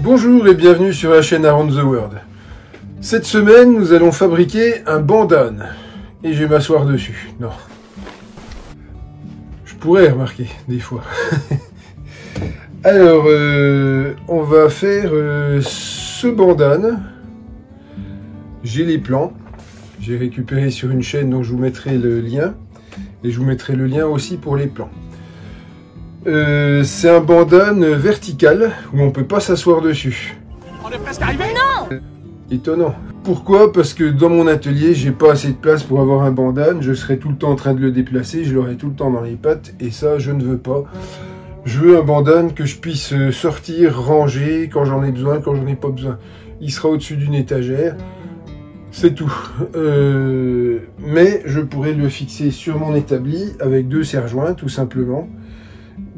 Bonjour et bienvenue sur la chaîne Around the World. Cette semaine, nous allons fabriquer un bandane. Et je vais m'asseoir dessus. Non. Je pourrais remarquer, des fois. Alors, on va faire ce bandane. J'ai les plans. J'ai récupéré sur une chaîne dont je vous mettrai le lien. Et je vous mettrai le lien aussi pour les plans. C'est un bandane vertical où on peut pas s'asseoir dessus. On est presque arrivé. Non. Étonnant. Pourquoi? Parce que dans mon atelier, j'ai pas assez de place pour avoir un bandane. Je serai tout le temps en train de le déplacer. Je l'aurai tout le temps dans les pattes. Et ça, je ne veux pas. Je veux un bandane que je puisse sortir, ranger quand j'en ai besoin, quand j'en ai pas besoin. Il sera au-dessus d'une étagère. C'est tout. Mais je pourrais le fixer sur mon établi avec 2 serre-joints, tout simplement.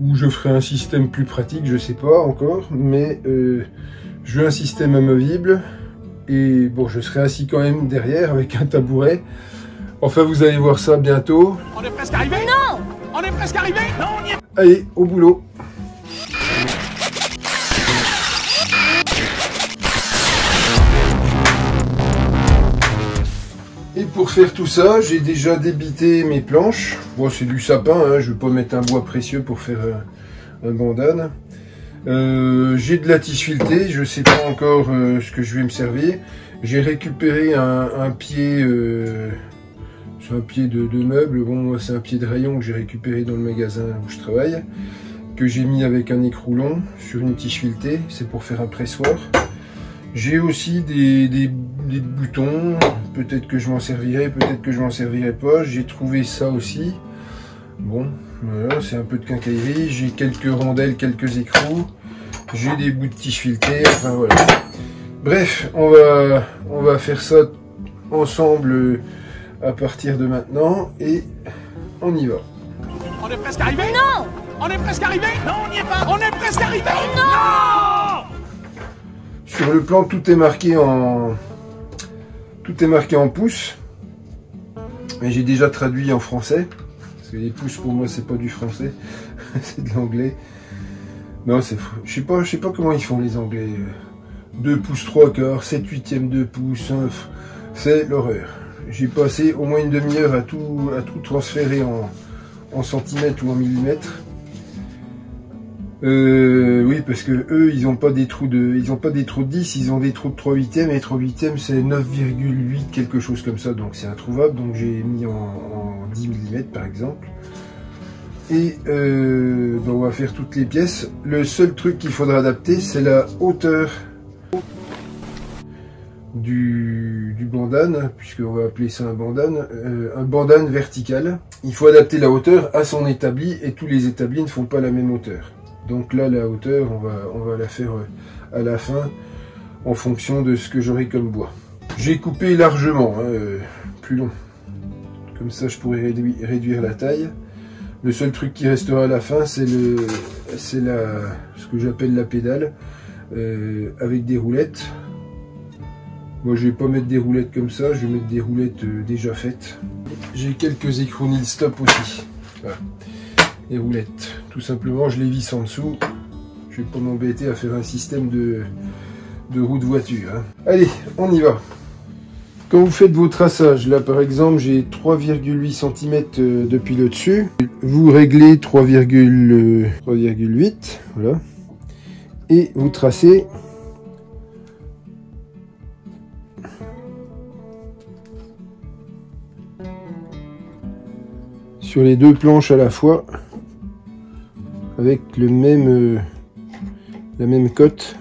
Ou je ferai un système plus pratique, je sais pas encore, mais je veux un système amovible, et bon, je serai assis quand même derrière avec un tabouret. Enfin, vous allez voir ça bientôt. On est presque arrivé. Non. On est presque arrivé. Non, on y est. Allez, au boulot. Et pour faire tout ça, j'ai déjà débité mes planches. Bon, c'est du sapin, hein, je ne vais pas mettre un bois précieux pour faire un bandane. J'ai de la tige filetée, je ne sais pas encore ce que je vais me servir. J'ai récupéré un pied, c'est un pied de meuble. Bon, c'est un pied de rayon que j'ai récupéré dans le magasin où je travaille, que j'ai mis avec un écroulon sur une tige filetée. C'est pour faire un pressoir. J'ai aussi des boutons, peut-être que je m'en servirai, peut-être que je m'en servirai pas. J'ai trouvé ça aussi. Bon, voilà, c'est un peu de quincaillerie. J'ai quelques rondelles, quelques écrous. J'ai des bouts de tige filetée, enfin voilà. Bref, on va faire ça ensemble à partir de maintenant et on y va. On est presque arrivé. Non. On est presque arrivé. Non, on n'y est pas. On est presque arrivé. Non. Sur le plan, tout est marqué en pouces. Mais j'ai déjà traduit en français. Parce que les pouces, pour moi, c'est pas du français. C'est de l'anglais. Non, c'est fou. Je sais pas comment ils font, les Anglais. 2 pouces 3 quarts, 7/8, 2 pouces. C'est l'horreur. J'ai passé au moins une demi-heure à tout transférer en centimètres ou en millimètres. Oui, parce que eux, ils n'ont pas des trous de 10, ils ont des trous de 3/8, et 3/8 c'est 9,8, quelque chose comme ça, donc c'est introuvable. Donc j'ai mis en 10 mm par exemple. Et ben on va faire toutes les pièces. Le seul truc qu'il faudra adapter, c'est la hauteur du bandane, puisqu'on va appeler ça un bandane vertical. Il faut adapter la hauteur à son établi, et tous les établis ne font pas la même hauteur. Donc là, la hauteur, on va la faire à la fin, en fonction de ce que j'aurai comme bois. J'ai coupé largement, hein, plus long. Comme ça, je pourrais réduire la taille. Le seul truc qui restera à la fin, c'est ce que j'appelle la pédale, avec des roulettes. Moi, je vais pas mettre des roulettes comme ça, je vais mettre des roulettes déjà faites. J'ai quelques écrous nil stop aussi. Voilà. Les roulettes, tout simplement, je les visse en dessous. Je vais pas m'embêter à faire un système de roue de voiture, hein. Allez, on y va. Quand vous faites vos traçages, là par exemple j'ai 3,8 cm depuis le dessus, vous réglez 3,8, voilà, et vous tracez sur les 2 planches à la fois, avec la même cote,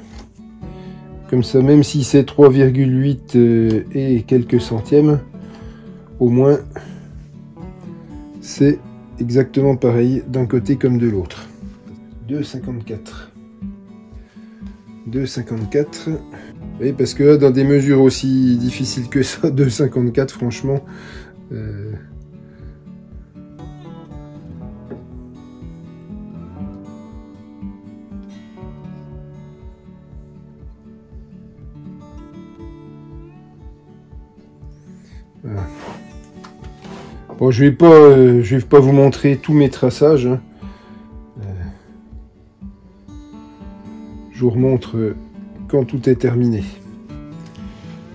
comme ça, même si c'est 3,8 et quelques centièmes, au moins c'est exactement pareil d'un côté comme de l'autre. 2,54. 2,54. Oui, parce que là, dans des mesures aussi difficiles que ça, 2,54, franchement, voilà. Bon, je vais pas vous montrer tous mes traçages, hein. Je vous remontre quand tout est terminé.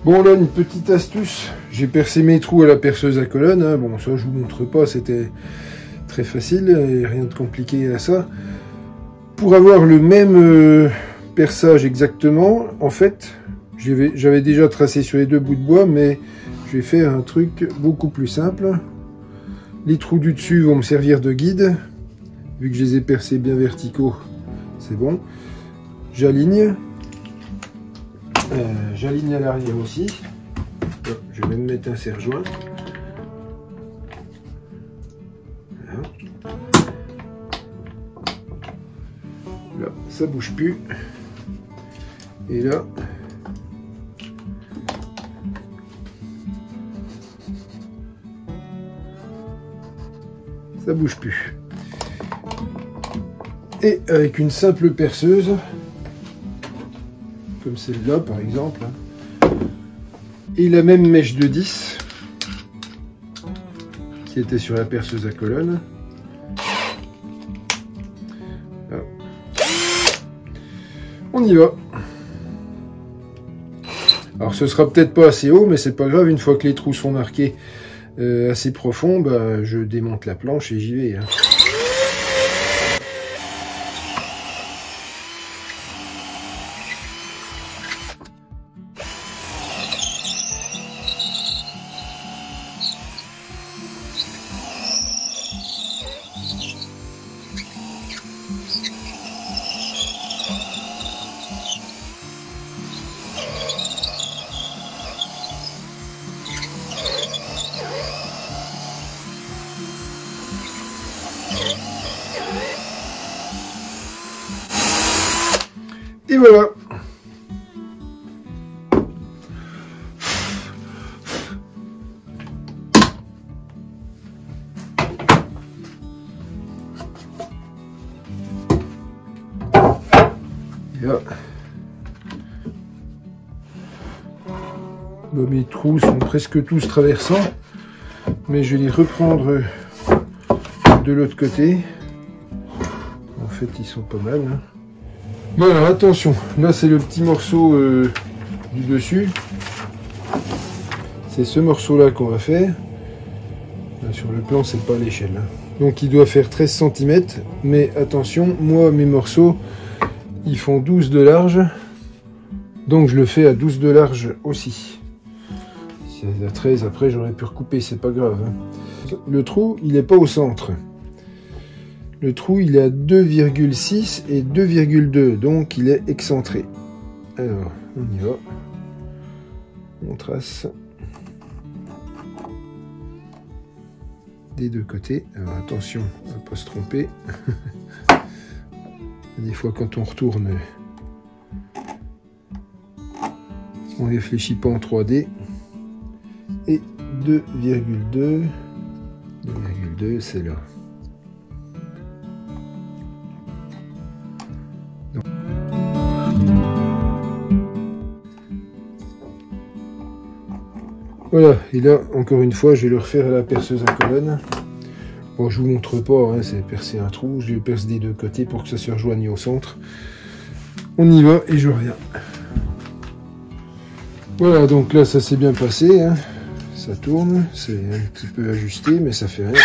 Bon, là, une petite astuce. J'ai percé mes trous à la perceuse à colonne. Hein. Bon, ça, je vous montre pas, c'était très facile, et rien de compliqué à ça. Pour avoir le même perçage exactement, en fait, j'avais déjà tracé sur les deux bouts de bois, mais je vais faire un truc beaucoup plus simple. Les trous du dessus vont me servir de guide. Vu que je les ai percés bien verticaux, c'est bon. J'aligne. J'aligne à l'arrière aussi. Je vais même mettre un serre-joint. Voilà. Là, ça bouge plus. Et là, ça bouge plus. Et avec une simple perceuse, comme celle-là par exemple, et la même mèche de 10 qui était sur la perceuse à colonne. Là. On y va. Alors ce sera peut-être pas assez haut, mais c'est pas grave, une fois que les trous sont marqués assez profonds, bah, je démonte la planche et j'y vais. Hein. Et voilà. Et là. Bon, mes trous sont presque tous traversants, mais je vais les reprendre de l'autre côté. En fait, ils sont pas mal. Hein. Bon alors attention, là c'est le petit morceau du dessus. C'est ce morceau là qu'on va faire. Là, sur le plan c'est pas l'échelle. Hein. Donc il doit faire 13 cm. Mais attention, moi mes morceaux ils font 12 de large. Donc je le fais à 12 de large aussi. Si c'est à 13 après j'aurais pu recouper, c'est pas grave. Hein. Le trou il est pas au centre. Le trou, il est à 2,6 et 2,2, donc il est excentré. Alors, on y va. On trace des deux côtés. Alors attention à ne pas se tromper. Des fois, quand on retourne, on ne réfléchit pas en 3D. Et 2,2, c'est là. Voilà, et là, encore une fois, je vais le refaire à la perceuse à colonne. Bon, je vous montre pas, hein, c'est percer un trou, je le perce des deux côtés pour que ça se rejoigne au centre. On y va et je reviens. Voilà, donc là, ça s'est bien passé, hein. Ça tourne, c'est un petit peu ajusté, mais ça fait rien.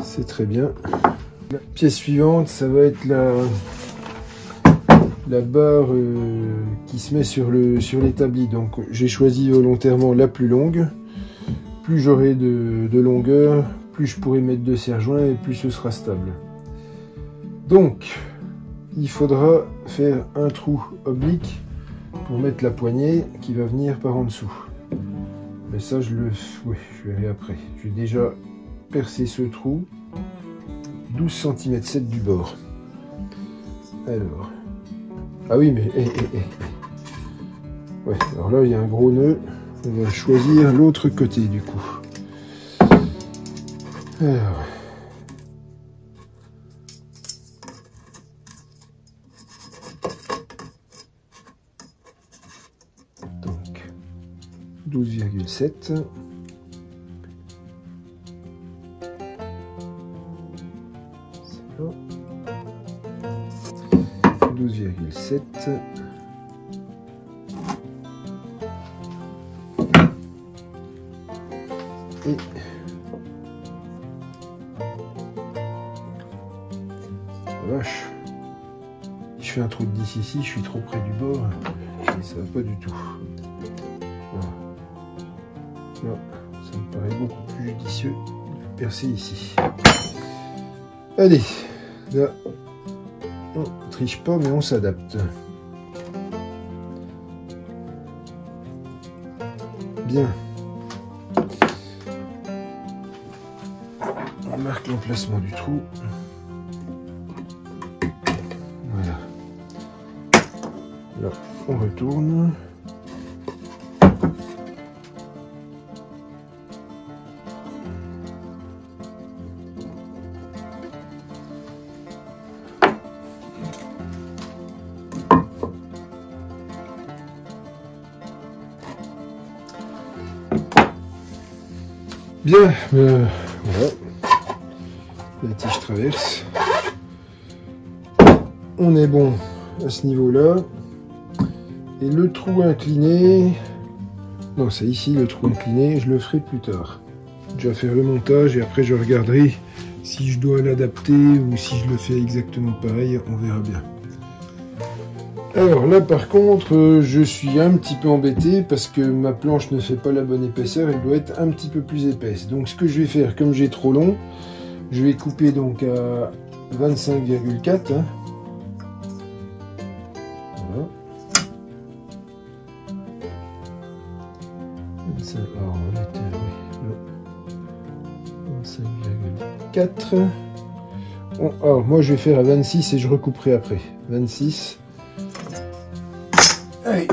C'est très bien. La pièce suivante, ça va être la barre qui se met sur l'établi. Donc j'ai choisi volontairement la plus longue. Plus j'aurai de longueur, plus je pourrai mettre de serre-joint et plus ce sera stable. Donc il faudra faire un trou oblique pour mettre la poignée qui va venir par en dessous. Mais ça je verrai après. J'ai déjà percé ce trou 12 cm 7 du bord. Alors. Ah oui, mais... Ouais, alors là, il y a un gros nœud. On va choisir l'autre côté, du coup. Alors... Donc... 12,7... 12,7 vache. Si je fais un trou de 10 ici, je suis trop près du bord. Et ça va pas du tout. Voilà. Non, ça me paraît beaucoup plus judicieux de percer ici. Allez, là, on triche pas, mais on s'adapte. Bien. On marque l'emplacement du trou. Voilà. Là, on retourne. Bien, voilà. La tige traverse. On est bon à ce niveau-là. Et le trou incliné... Non, c'est ici le trou incliné, je le ferai plus tard. Je vais faire le montage et après je regarderai si je dois l'adapter ou si je le fais exactement pareil, on verra bien. Alors là par contre, je suis un petit peu embêté parce que ma planche ne fait pas la bonne épaisseur, elle doit être un petit peu plus épaisse. Donc ce que je vais faire, comme j'ai trop long, je vais couper donc à 25,4. Hein. Voilà. 25, alors on était, oui, 25,4. Bon, alors moi je vais faire à 26 et je recouperai après. 26. Allez.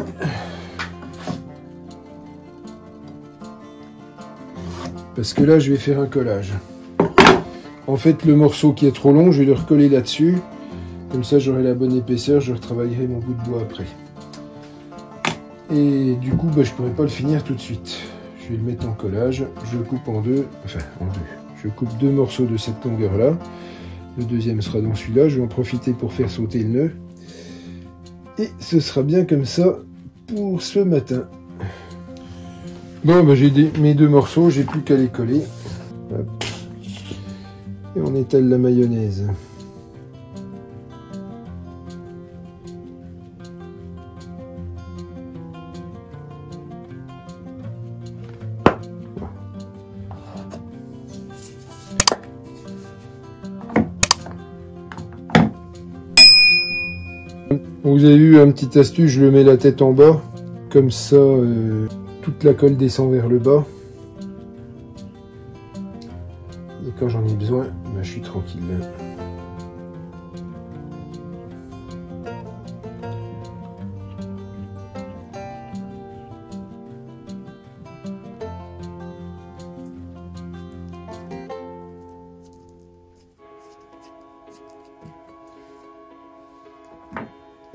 Parce que là je vais faire un collage. En fait le morceau qui est trop long je vais le recoller là-dessus. Comme ça j'aurai la bonne épaisseur, je retravaillerai mon bout de bois après. Et du coup je pourrai pas le finir tout de suite. Je vais le mettre en collage, je le coupe en deux, enfin en deux. Je coupe deux morceaux de cette longueur là. Le deuxième sera dans celui-là, je vais en profiter pour faire sauter le nœud. Et ce sera bien comme ça pour ce matin. Bon, j'ai mes deux morceaux, j'ai plus qu'à les coller. Hop. Et on étale la mayonnaise. Vous avez vu un petit astuce, je le mets la tête en bas, comme ça toute la colle descend vers le bas. Et quand j'en ai besoin, je suis tranquille.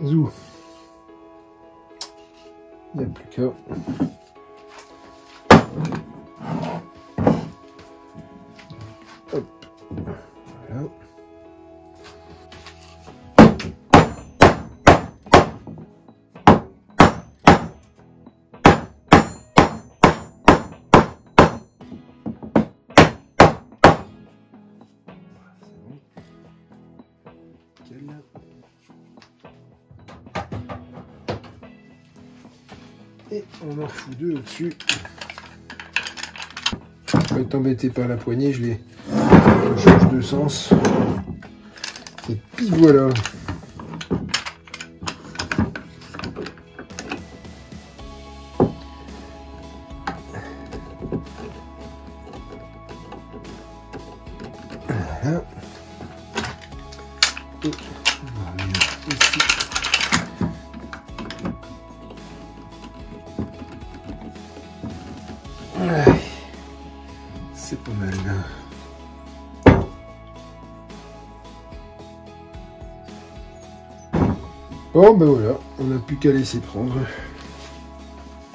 Zou. Il n'y a plus qu'à. Hop. Voilà. Et on en fout deux au-dessus. Pas être embêté par la poignée, je change de sens. Et puis voilà. Voilà. Et voilà, ici. C'est pas mal. Bon ben voilà, on n'a plus qu'à laisser prendre.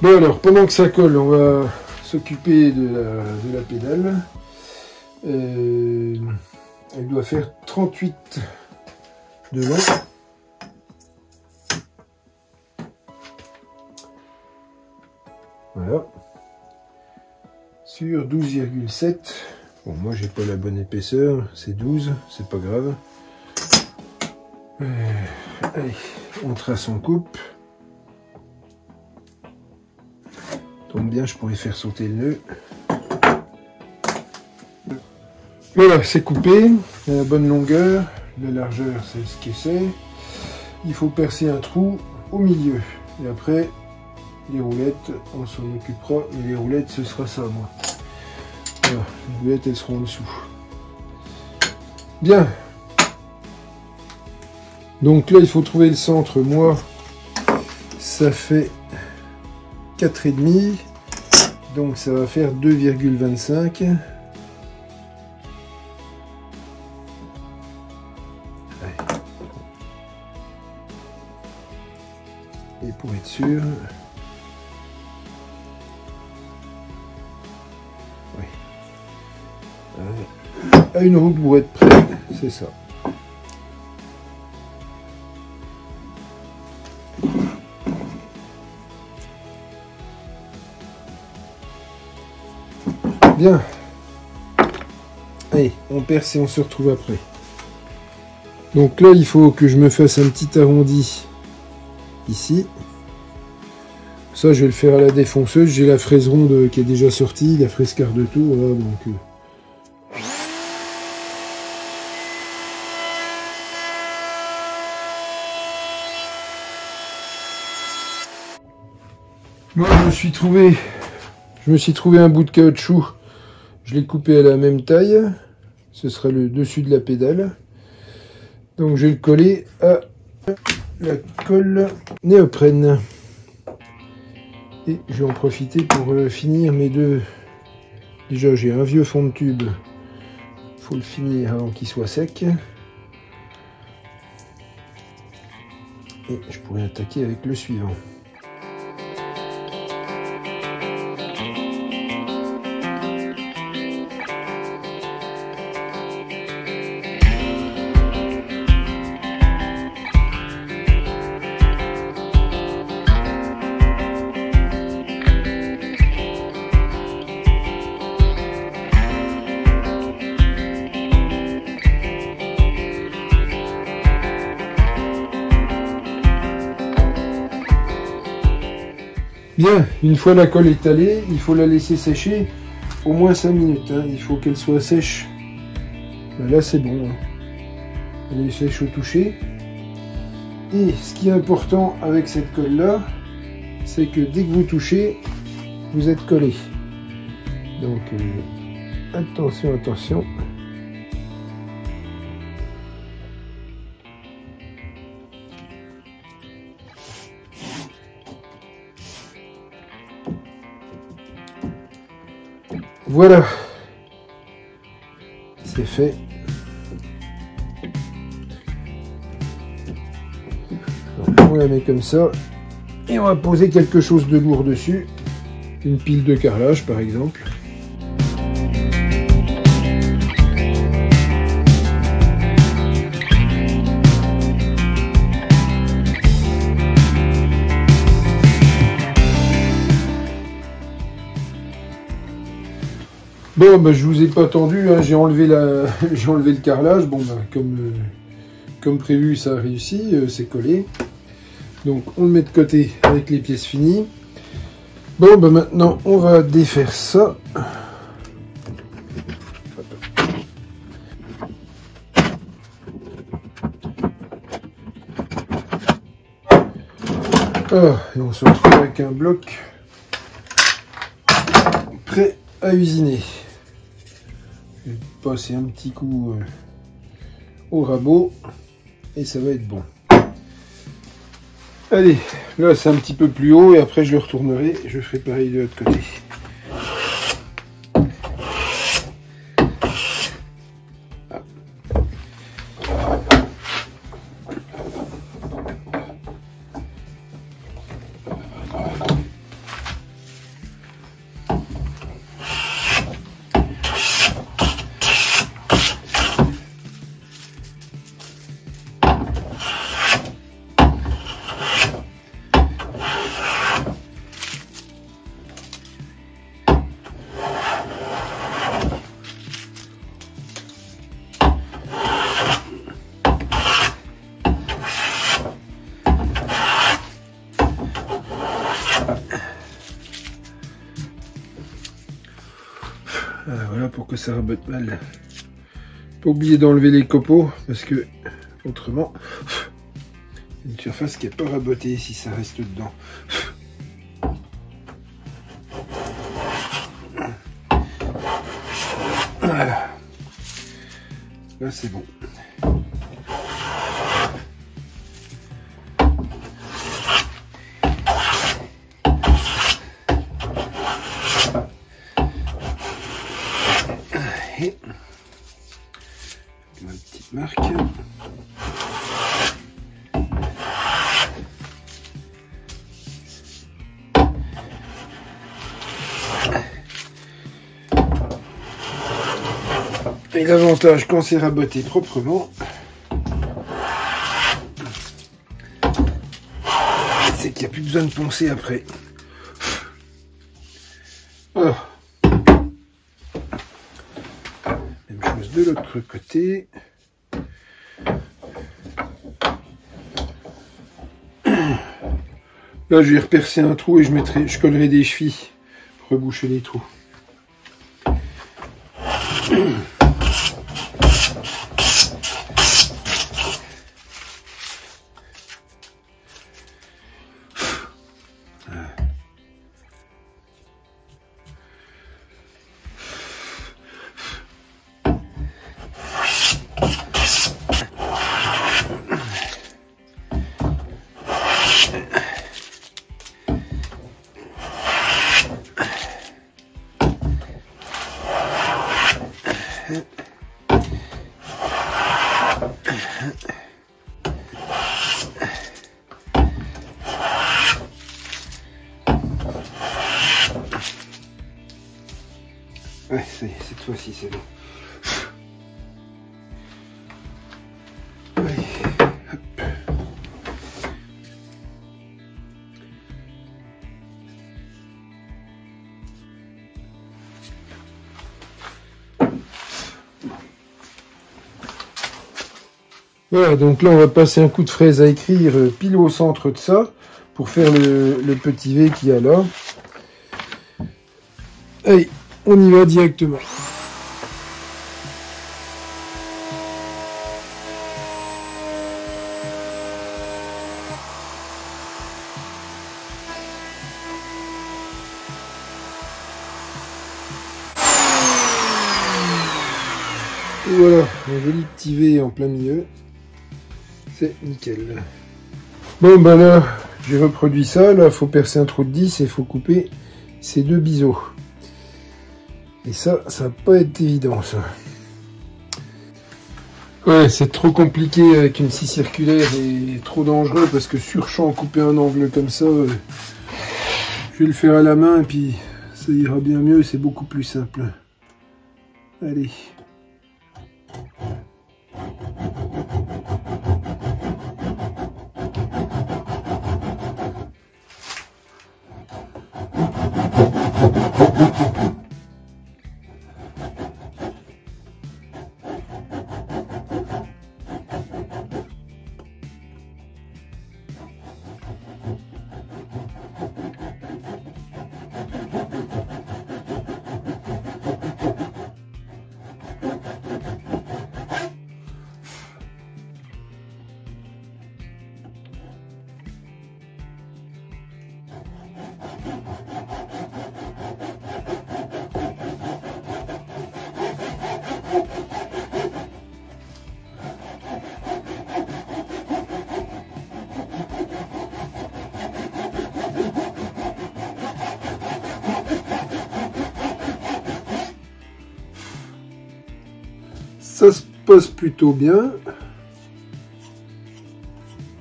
Bon alors, pendant que ça colle, on va s'occuper de la pédale. Elle doit faire 38 de long. Voilà. Sur 12,7. Bon, moi j'ai pas la bonne épaisseur, c'est 12, c'est pas grave. Allez, on trace en coupe. Tombe bien, je pourrais faire sauter le nœud. Voilà, c'est coupé, à la bonne longueur. La largeur, c'est ce que c'est. Il faut percer un trou au milieu. Et après, les roulettes, on s'en occupera. Mais les roulettes, ce sera ça, moi. Voilà, les roulettes, elles seront en dessous. Bien. Donc là, il faut trouver le centre. Moi, ça fait 4,5. Donc ça va faire 2,25. Et pour être sûr, oui, à une roue pour être prêt, c'est ça. Bien. Allez, on perce et on se retrouve après. Donc là, il faut que je me fasse un petit arrondi ici. Ça, je vais le faire à la défonceuse. J'ai la fraise ronde qui est déjà sortie, la fraise quart de tour. Là, donc, moi, je me suis trouvé un bout de caoutchouc. Je l'ai coupé à la même taille. Ce sera le dessus de la pédale. Donc, je vais le coller à la colle néoprène. Et je vais en profiter pour finir mes deux. Déjà, j'ai un vieux fond de tube. Il faut le finir avant qu'il soit sec. Et je pourrais attaquer avec le suivant. Bien, une fois la colle étalée, il faut la laisser sécher au moins 5 minutes. Hein. Il faut qu'elle soit sèche. Ben là, c'est bon. Hein. Elle est sèche au toucher. Et ce qui est important avec cette colle-là, c'est que dès que vous touchez, vous êtes collé. Donc, attention, attention. Voilà, c'est fait. Donc, on la met comme ça et on va poser quelque chose de lourd dessus, une pile de carrelage par exemple. Bon, bah, je vous ai pas attendu, hein, j'ai enlevé le carrelage. Bon, bah, comme prévu, ça a réussi, c'est collé. Donc, on le met de côté avec les pièces finies. Bon, bah, maintenant, on va défaire ça. Ah, et on se retrouve avec un bloc prêt à usiner. Je vais passer un petit coup au rabot et ça va être bon. Allez, là c'est un petit peu plus haut et après je le retournerai, je ferai pareil de l'autre côté. pourquoi ça rabote mal. Pas oublier d'enlever les copeaux parce que autrement une surface qui n'est pas rabotée si ça reste dedans. Voilà. Là c'est bon. Et ma petite marque. Et l'avantage quand c'est raboté proprement, c'est qu'il n'y a plus besoin de poncer après. Voilà. Même chose de l'autre côté. Là, je vais repercer un trou et je collerai des chevilles pour reboucher les trous. Ouais, ça y est, cette fois-ci c'est bon. Ouais, hop. Voilà, donc là on va passer un coup de fraise à écrire pile au centre de ça pour faire le petit V qu'il y a là. Allez, on y va directement. Et voilà, un joli petit V en plein milieu. C'est nickel. Bon ben là, j'ai reproduit ça. Là, il faut percer un trou de 10 et il faut couper ces deux biseaux. Et ça va pas être évident, ça. Ouais, c'est trop compliqué avec une scie circulaire et trop dangereux parce que sur champ, couper un angle comme ça, je vais le faire à la main et puis ça ira bien mieux, c'est beaucoup plus simple. Allez. Ça se passe plutôt bien,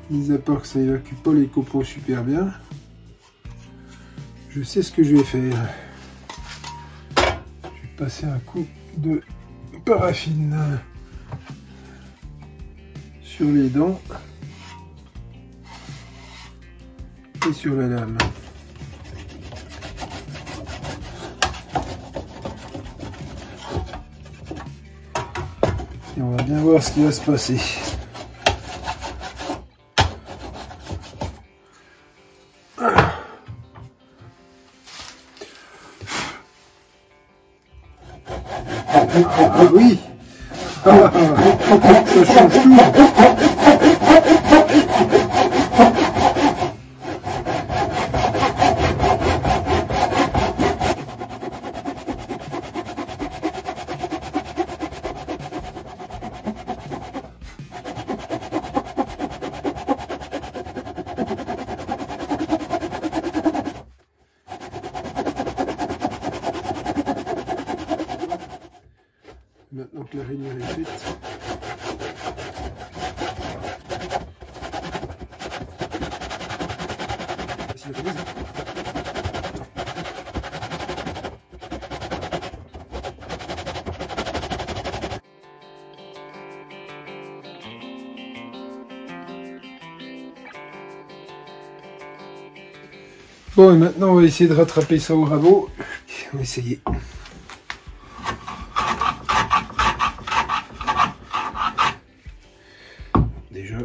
mis à part que ça évacue pas les copeaux super bien. Je sais ce que je vais faire. Je vais passer un coup de paraffine sur les dents et sur la lame. Et on va bien voir ce qui va se passer. Ah oui. Ça change tout. Maintenant que la rainière est faite, voici la falaise. Bon, et maintenant on va essayer de rattraper ça au rabot. On va essayer. Déjà.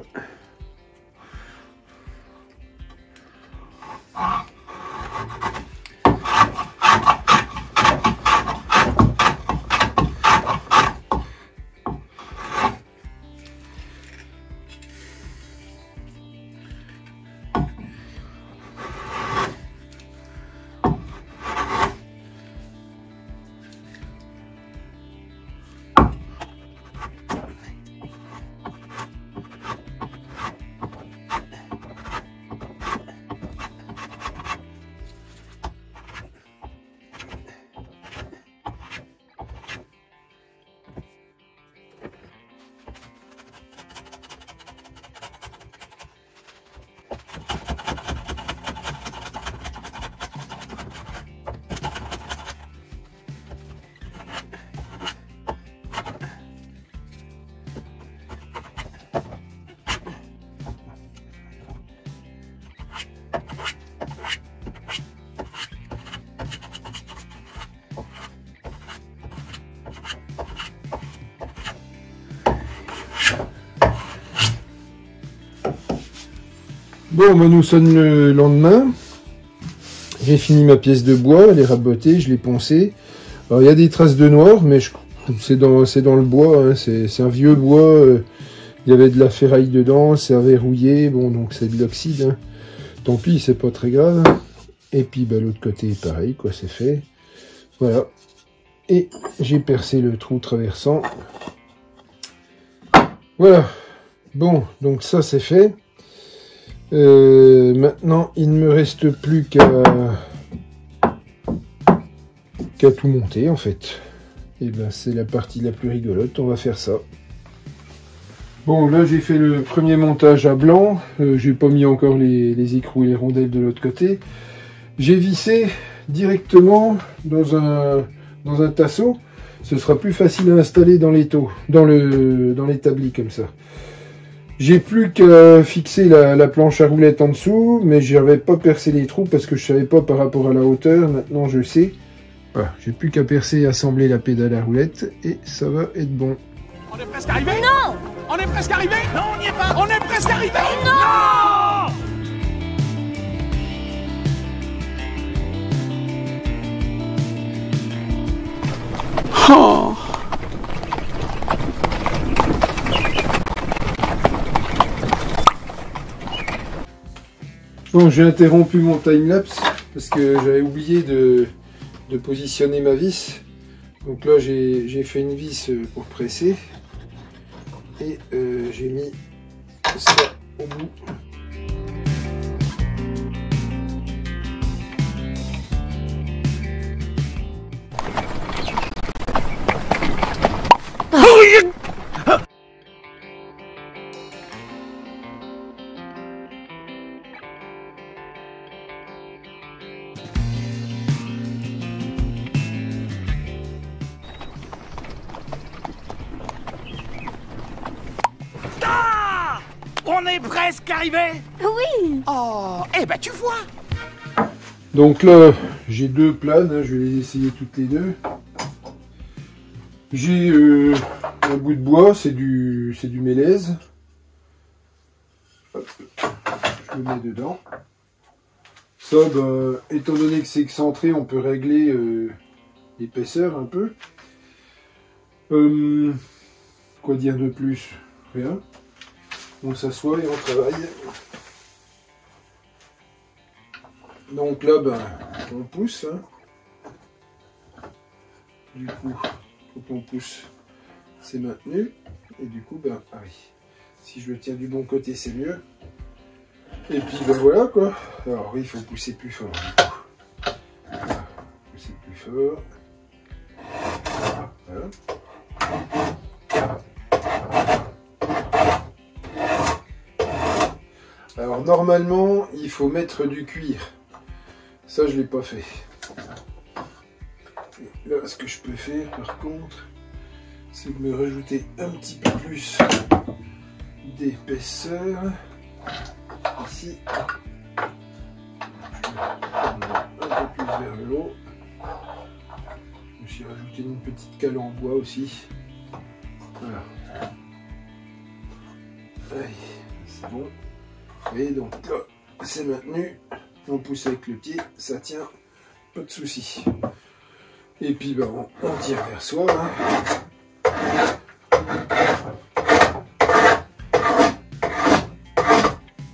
Bon, ben nous sommes le lendemain. J'ai fini ma pièce de bois, elle est rabotée, je l'ai poncée. Alors il y a des traces de noir, mais c'est dans le bois, hein, c'est un vieux bois. Il y avait de la ferraille dedans, c'est verrouillé, bon donc c'est de l'oxyde. Hein. Tant pis, c'est pas très grave. Et puis ben, l'autre côté est pareil, quoi, c'est fait. Voilà. Et j'ai percé le trou traversant. Voilà. Bon, donc ça c'est fait. Maintenant, il ne me reste plus qu'à tout monter en fait. Et ben c'est la partie la plus rigolote, on va faire ça. Bon, là j'ai fait le premier montage à blanc, j'ai pas mis encore les écrous et les rondelles de l'autre côté. J'ai vissé directement dans un tasseau, ce sera plus facile à installer dans l'étau, dans l'établi comme ça. J'ai plus qu'à fixer la planche à roulettes en dessous, mais j'avais pas percé les trous parce que je savais pas par rapport à la hauteur. Maintenant je sais. Voilà, j'ai plus qu'à percer et assembler la pédale à roulette et ça va être bon. On est presque arrivé. Non. On est presque arrivé. Non, on n'y est pas. On est presque arrivé. Non. Oh. Bon, j'ai interrompu mon timelapse parce que j'avais oublié de positionner ma vis. Donc là, j'ai fait une vis pour presser et j'ai mis ça au bout. On est presque arrivé. Oui. Oh, eh ben tu vois. Donc là, j'ai deux planes, hein, je vais les essayer toutes les deux. J'ai un bout de bois, c'est du mélèze. Hop, je le mets dedans. Ça, ben, étant donné que c'est excentré, on peut régler l'épaisseur un peu. Quoi dire de plus? Rien. On s'assoit et on travaille. Donc là, ben, on pousse. Hein. Du coup, quand on pousse, c'est maintenu. Et du coup, ben, ah oui. Si je le tiens du bon côté, c'est mieux. Et puis, ben voilà, quoi. Alors oui, il faut pousser plus fort. Voilà. Pousser plus fort. Voilà. Alors normalement, il faut mettre du cuir. Ça, je ne l'ai pas fait. Et là, ce que je peux faire, par contre, c'est de me rajouter un petit peu plus d'épaisseur. Ici, je vais un peu plus vers le haut. Je me suis rajouté une petite cale en bois aussi. Voilà. Allez, c'est bon. Et donc là, c'est maintenu. On pousse avec le pied, ça tient, pas de souci. Et puis ben, on tire vers soi. Hein.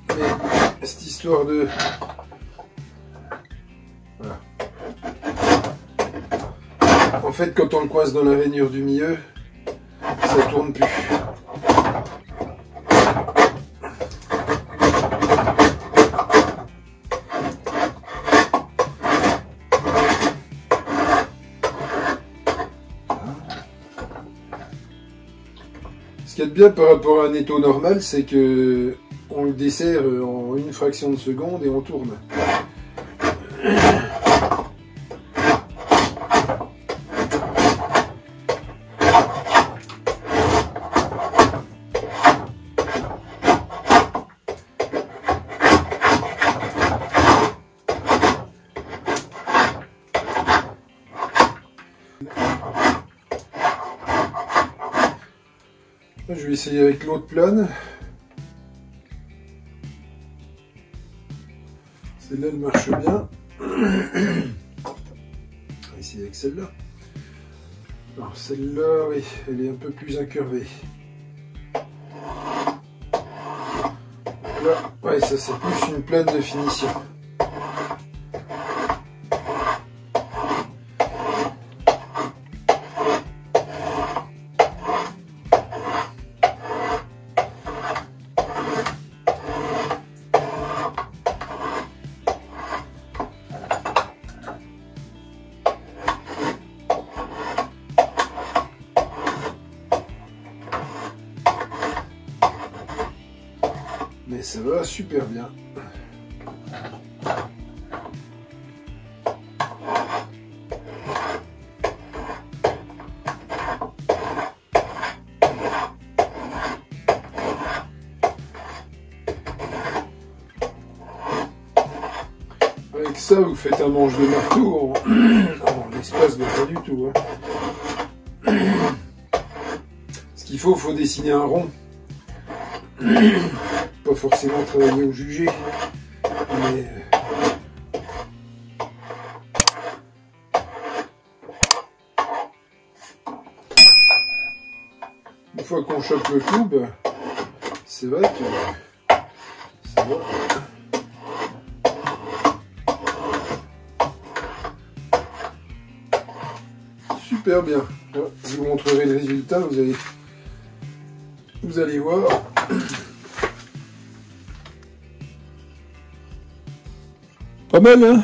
Mais cette histoire de... Voilà. En fait, quand on le coince dans la rainure du milieu, ça tourne plus. Ce qu'il y a de bien par rapport à un étau normal, c'est que on le dessert en une fraction de seconde et on tourne. Je vais essayer avec l'autre plane. Celle-là, elle marche bien. On va essayer avec celle-là. Alors celle-là, oui, elle est un peu plus incurvée. Là, ouais, ça c'est plus une plane de finition. Mais ça va super bien. Avec ça, vous faites un manche de marteau en l'espace de pas du tout. Hein. Ce qu'il faut dessiner un rond. Pas forcément travailler au jugé, mais une fois qu'on chope le coup, ben, c'est vrai que ça va. Super bien. Je vous montrerai le résultat, vous allez voir. Pas mal, hein?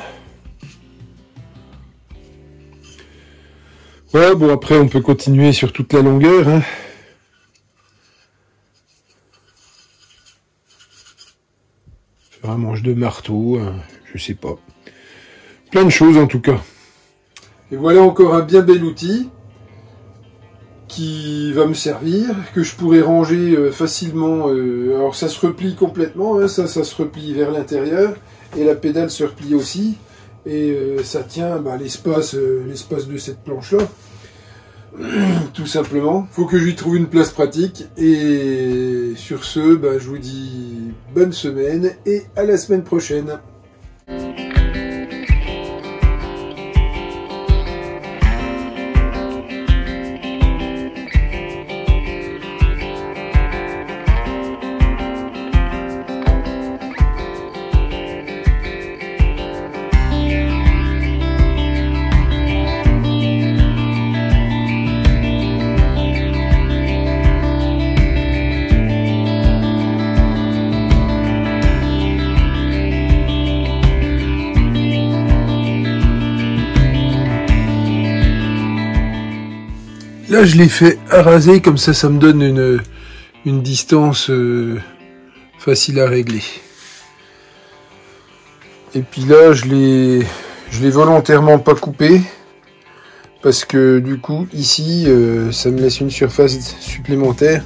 Ouais, bon, après, on peut continuer sur toute la longueur, hein. Faire un manche de marteau, hein, je sais pas. Plein de choses, en tout cas. Et voilà encore un bien bel outil qui va me servir, que je pourrais ranger facilement. Alors, ça se replie complètement, hein, ça se replie vers l'intérieur. Et la pédale se replie aussi, et ça tient l'espace de cette planche-là, tout simplement. Faut que je lui trouve une place pratique, et sur ce, je vous dis bonne semaine, et à la semaine prochaine. Là, je l'ai fait à raser, comme ça me donne une distance facile à régler. Et puis là, je l'ai volontairement pas coupé, parce que du coup, ici, ça me laisse une surface supplémentaire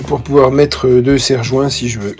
pour pouvoir mettre 2 serre-joints si je veux.